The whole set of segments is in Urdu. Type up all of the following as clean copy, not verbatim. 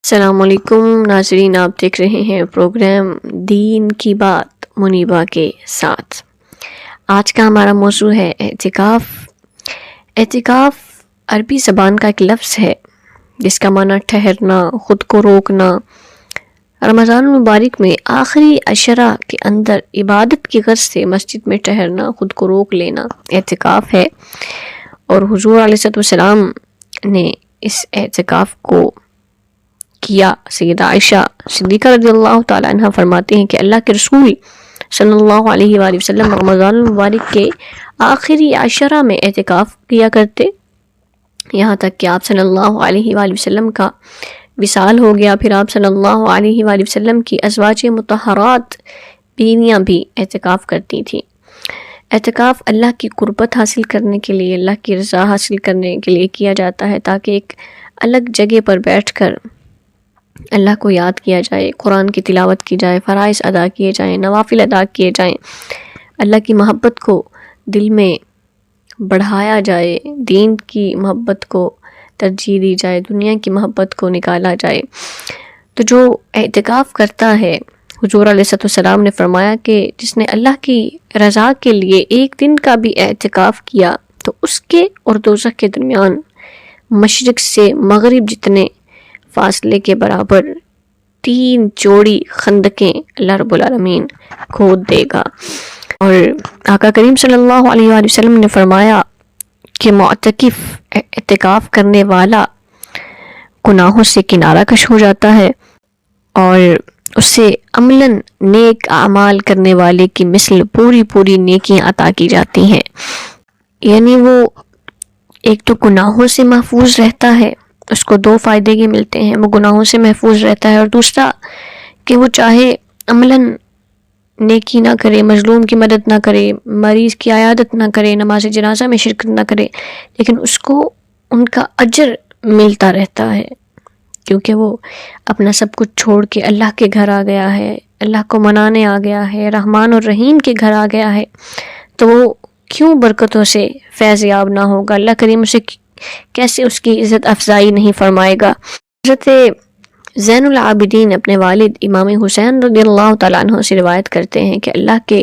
السلام علیکم ناظرین، آپ دیکھ رہے ہیں پروگرام دین کی بات منیبہ کے ساتھ۔ آج کا ہمارا موضوع ہے اعتکاف۔ اعتکاف عربی زبان کا ایک لفظ ہے جس کا معنی ٹھہرنا، خود کو روکنا۔ رمضان المبارک میں آخری عشرہ کے اندر عبادت کی غرض سے مسجد میں ٹھہرنا، خود کو روک لینا اعتکاف ہے۔ اور حضور علیہ السلام نے اس اعتکاف کو کیا۔ سیدہ عائشہ صدیقہ رضی اللہ تعالی عنہ فرماتے ہیں کہ اللہ کے رسول صلی اللہ علیہ وآلہ وسلم رمضان المبارک کے آخری عشرہ میں اعتکاف کیا کرتے، یہاں تک کہ آپ صلی اللہ علیہ وآلہ وسلم کا وصال ہو گیا۔ پھر آپ صلی اللہ علیہ وآلہ وسلم کی ازواج مطہرات بیویاں بھی اعتکاف کرتی تھیں۔ اعتکاف اللہ کی قربت حاصل کرنے کے لیے، اللہ کی رضا حاصل کرنے کے لیے کیا جاتا ہے، تاکہ ایک الگ جگہ پر بیٹھ کر اللہ کو یاد کیا جائے، قرآن کی تلاوت کی جائے، فرائض ادا کیے جائیں، نوافل ادا کیے جائیں، اللہ کی محبت کو دل میں بڑھایا جائے، دین کی محبت کو ترجیح دی جائے، دنیا کی محبت کو نکالا جائے۔ تو جو اعتکاف کرتا ہے، حضور علیہ السلام نے فرمایا کہ جس نے اللہ کی رضا کے لیے ایک دن کا بھی اعتکاف کیا تو اس کے اور دوزخ کے درمیان مشرق سے مغرب جتنے فاصلے کے برابر 3 جوڑی خندقیں اللہ رب العالمین کھود دے گا۔ اور آقا کریم صلی اللہ علیہ وآلہ وسلم نے فرمایا کہ معتکف، اعتکاف کرنے والا گناہوں سے کنارہ کش ہو جاتا ہے اور اس سے عملاً نیک اعمال کرنے والے کی مثل پوری نیکیاں عطا کی جاتی ہیں۔ یعنی وہ ایک تو گناہوں سے محفوظ رہتا ہے، اس کو 2 فائدے کے ملتے ہیں، وہ گناہوں سے محفوظ رہتا ہے، اور دوسرا کہ وہ چاہے عملاً نیکی نہ کرے، مظلوم کی مدد نہ کرے، مریض کی عیادت نہ کرے، نماز جنازہ میں شرکت نہ کرے، لیکن اس کو ان کا اجر ملتا رہتا ہے، کیونکہ وہ اپنا سب کچھ چھوڑ کے اللہ کے گھر آ گیا ہے، اللہ کو منانے آ گیا ہے، رحمان اور رحیم کے گھر آ گیا ہے، تو وہ کیوں برکتوں سے فیض یاب نہ ہوگا؟ اللہ کریم اسے کیسے اس کی عزت افزائی نہیں فرمائے گا؟ حضرت زین العابدین اپنے والد امام حسین رضی اللہ تعالیٰ عنہ سے روایت کرتے ہیں کہ اللہ کے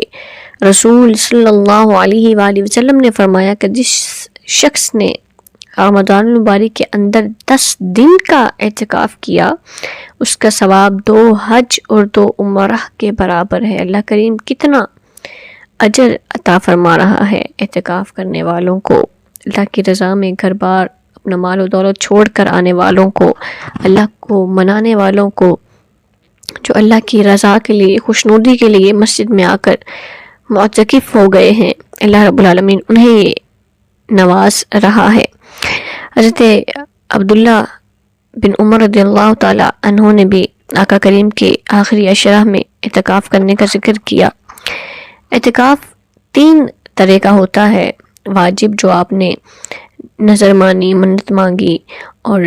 رسول صلی اللہ علیہ وآلہ وسلم نے فرمایا کہ جس شخص نے رمضان المبارک کے اندر 10 دن کا اعتکاف کیا، اس کا ثواب 2 حج اور 2 عمرہ کے برابر ہے۔ اللہ کریم کتنا اجر عطا فرما رہا ہے اعتکاف کرنے والوں کو، اللہ کی رضا میں گھر بار اپنا مال و دولت چھوڑ کر آنے والوں کو، اللہ کو منانے والوں کو، جو اللہ کی رضا کے لیے، خوشنودی کے لیے مسجد میں آ کر معتکف ہو گئے ہیں، اللہ رب العالمین انہیں یہ نواز رہا ہے۔ حضرت عبداللہ بن عمر رضی اللہ تعالی عنہ نے بھی آقا کریم کے آخری عشرہ میں اعتکاف کرنے کا ذکر کیا۔ اعتکاف 3 طرح کا ہوتا ہے۔ واجب، جو آپ نے نظر مانی، منت مانگی اور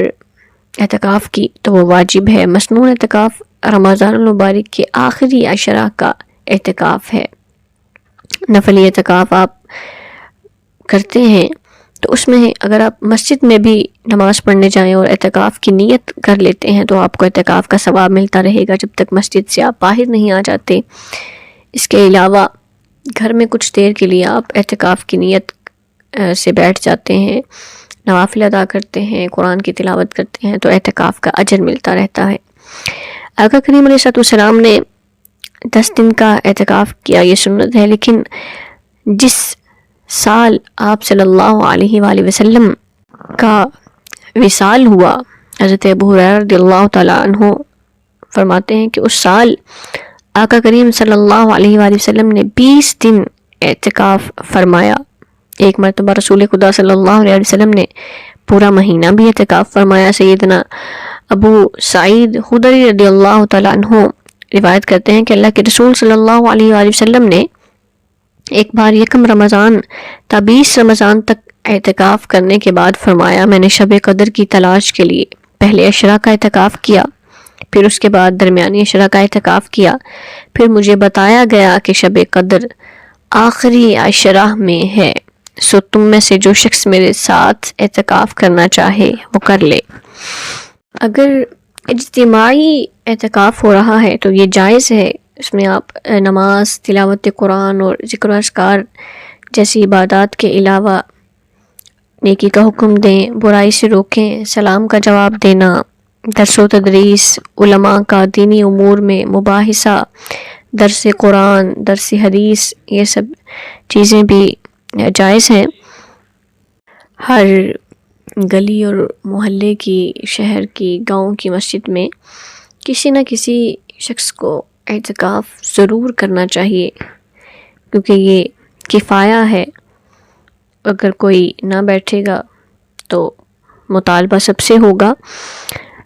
اعتکاف کی تو وہ واجب ہے۔ مسنون اعتکاف رمضان المبارک کے آخری عشرہ کا اعتکاف ہے۔ نفلی اعتکاف آپ کرتے ہیں تو اس میں اگر آپ مسجد میں بھی نماز پڑھنے جائیں اور اعتکاف کی نیت کر لیتے ہیں تو آپ کو اعتکاف کا ثواب ملتا رہے گا جب تک مسجد سے آپ باہر نہیں آ جاتے۔ اس کے علاوہ گھر میں کچھ دیر کے لیے آپ اعتکاف کی نیت سے بیٹھ جاتے ہیں، نوافل ادا کرتے ہیں، قرآن کی تلاوت کرتے ہیں تو اعتکاف کا اجر ملتا رہتا ہے۔ آقا کریم علیہ السلام نے 10 دن کا اعتکاف کیا، یہ سنت ہے، لیکن جس سال آپ صلی اللہ علیہ وآلہ وسلم کا وصال ہوا، حضرت ابو ہریرہ رضی اللہ تعالیٰ عنہ فرماتے ہیں کہ اس سال آقا کریم صلی اللہ علیہ وآلہ وسلم نے 20 دن اعتکاف فرمایا۔ ایک مرتبہ رسول خدا صلی اللہ علیہ وسلم نے پورا مہینہ بھی اعتکاف فرمایا۔ سیدنا ابو سعید خدری رضی اللہ تعالیٰ عنہ روایت کرتے ہیں کہ اللہ کے رسول صلی اللہ علیہ وآلہ وسلم نے ایک بار 1 رمضان تا 20 رمضان تک اعتکاف کرنے کے بعد فرمایا، میں نے شب قدر کی تلاش کے لیے پہلے عشرہ کا اعتکاف کیا، پھر اس کے بعد درمیانی عشرہ کا اعتکاف کیا، پھر مجھے بتایا گیا کہ شب قدر آخری عشرہ میں ہے، سو تم میں سے جو شخص میرے ساتھ اعتکاف کرنا چاہے وہ کر لے۔ اگر اجتماعی اعتکاف ہو رہا ہے تو یہ جائز ہے، اس میں آپ نماز، تلاوت قرآن اور ذکر و اذکار جیسی عبادات کے علاوہ نیکی کا حکم دیں، برائی سے روکیں، سلام کا جواب دینا، درس و تدریس، علماء کا دینی امور میں مباحثہ، درس قرآن، درس حدیث، یہ سب چیزیں بھی جائز ہیں۔ ہر گلی اور محلے کی، شہر کی، گاؤں کی مسجد میں کسی نہ کسی شخص کو اعتکاف ضرور کرنا چاہیے، کیونکہ یہ کفایہ ہے۔ اگر کوئی نہ بیٹھے گا تو مطالبہ سب سے ہوگا،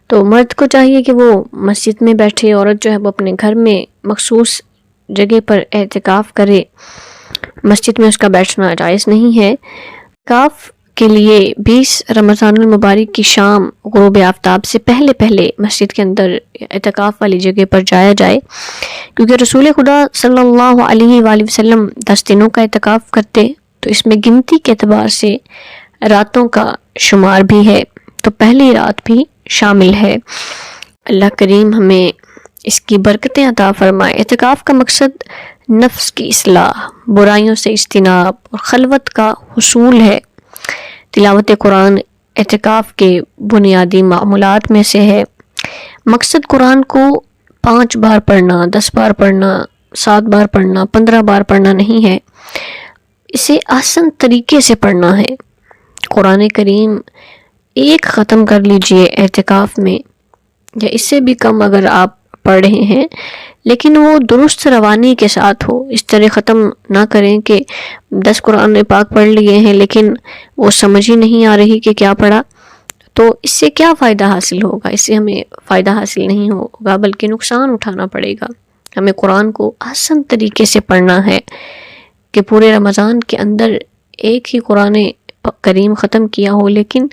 تو مرد کو چاہیے کہ وہ مسجد میں بیٹھے، عورت جو ہے وہ اپنے گھر میں مخصوص جگہ پر اعتکاف کرے، مسجد میں اس کا بیٹھنا جائز نہیں ہے۔ اعتکاف کے لیے 20 رمضان المبارک کی شام غروب آفتاب سے پہلے مسجد کے اندر اعتکاف والی جگہ پر جایا جائے، کیونکہ رسول خدا صلی اللہ علیہ وآلہ وسلم 10 دنوں کا اعتکاف کرتے، تو اس میں گنتی کے اعتبار سے راتوں کا شمار بھی ہے، تو پہلی رات بھی شامل ہے۔ اللہ کریم ہمیں اس کی برکتیں عطا فرمائے۔ اعتکاف کا مقصد نفس کی اصلاح، برائیوں سے اجتناب اور خلوت کا حصول ہے۔ تلاوت قرآن اعتکاف کے بنیادی معمولات میں سے ہے۔ مقصد قرآن کو 5 بار پڑھنا، 10 بار پڑھنا، 7 بار پڑھنا، 15 بار پڑھنا نہیں ہے، اسے آسان طریقے سے پڑھنا ہے۔ قرآن کریم ایک ختم کر لیجئے اعتکاف میں، یا اس سے بھی کم اگر آپ پڑھ رہے ہیں، لیکن وہ درست روانی کے ساتھ ہو۔ اس طرح ختم نہ کریں کہ 10 قرآن پاک پڑھ لیے ہیں لیکن وہ سمجھ ہی نہیں آ رہی کہ کیا پڑھا، تو اس سے کیا فائدہ حاصل ہوگا؟ اس سے ہمیں فائدہ حاصل نہیں ہوگا بلکہ نقصان اٹھانا پڑے گا۔ ہمیں قرآن کو آسان طریقے سے پڑھنا ہے کہ پورے رمضان کے اندر ایک ہی قرآن کریم ختم کیا ہو، لیکن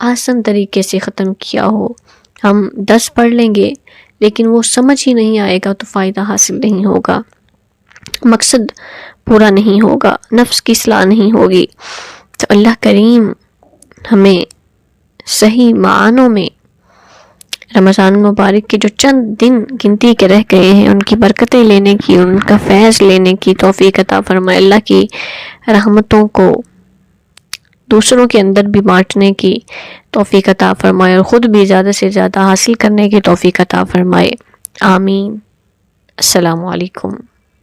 آسان طریقے سے ختم کیا ہو۔ ہم 10 پڑھ لیں گے لیکن وہ سمجھ ہی نہیں آئے گا تو فائدہ حاصل نہیں ہوگا، مقصد پورا نہیں ہوگا، نفس کی اصلاح نہیں ہوگی۔ تو اللہ کریم ہمیں صحیح معنوں میں رمضان المبارک کے جو چند دن گنتی کے رہ گئے ہیں ان کی برکتیں لینے کی، ان کا فیض لینے کی توفیق عطا فرمائے۔ اللہ کی رحمتوں کو دوسروں کے اندر بھی بانٹنے کی توفیق عطا فرمائے، اور خود بھی زیادہ سے زیادہ حاصل کرنے کی توفیق عطا فرمائے۔ آمین۔ السلام علیکم۔